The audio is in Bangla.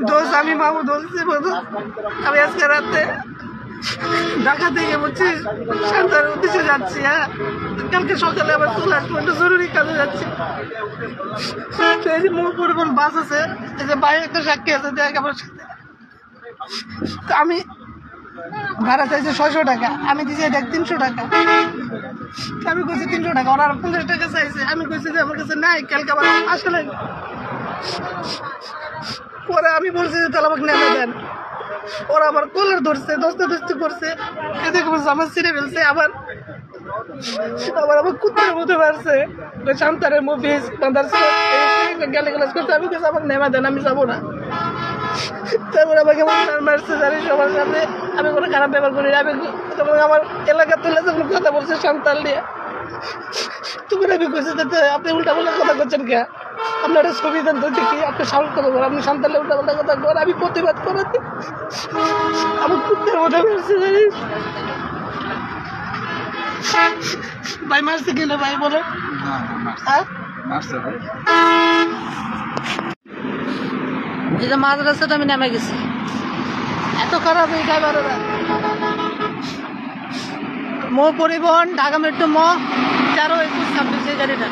দোষ আমি মামু বলছি বলতো আমি আজকে রাতে ঢাকা থেকে বলছি সন্তানের উদ্দেশ্যে যাচ্ছি। হ্যাঁ, কালকে সকালে আবার চলে আসবো, একটু জরুরি কাজে যাচ্ছি। তো এই যে মোর পরিবহন বাস আছে, এই যে বাইরে একটা সাক্ষী আছে দেখ আমার সাথে। তো আমি ভাড়া চাইছি 600 টাকা, আমি দিয়েছি দেখ 300 টাকা। আমি কইছি 300 টাকা, ওরা 50 টাকা চাইছে। আমি কইছি যে আমার কাছে নাই, কালকে আবার আসলে পরে আমি বলছি যে তাহলে আমাকে নেমে দেন। ওরা আমার কলার ধরছে, দস্তাদস্তি করছে, এদিকে বলছে আমার ছিঁড়ে ফেলছে। আবার আবার আমার কুত্তার মধ্যে মারছে, সন্তানের মুভিস গালি গালাজ করছে। আমি কাছে আমাকে নেমে দেন, আমি যাবো না। তারপর আমাকে মারছে জানিস সবার সামনে। আমি কোনো খারাপ ব্যবহার করি না। আমি আমার এলাকা তুলে যখন কথা বলছে সন্তান নিয়ে, তখন আমি কইছি যে আপনি উল্টা পাল্টা কথা করছেন কে? আপনার ছবি দেন তো দেখি, আপনি সাহস কথা বলেন, আপনি সন্তানলে উল্টা পাল্টা কথা করেন। আমি প্রতিবাদ করাতে আমার কুত্তের মধ্যে মারছে জানিস ভাই। মারছে কিনা ভাই বলো? হ্যাঁ, এই যে মাঝ রাস্তাটা আমি নেমে গেছি। এত খারাপ এই ড্রাইভারেরা। মো পরিবহন, ঢাকা মেট্রো ম 132126 এই গাড়িটা।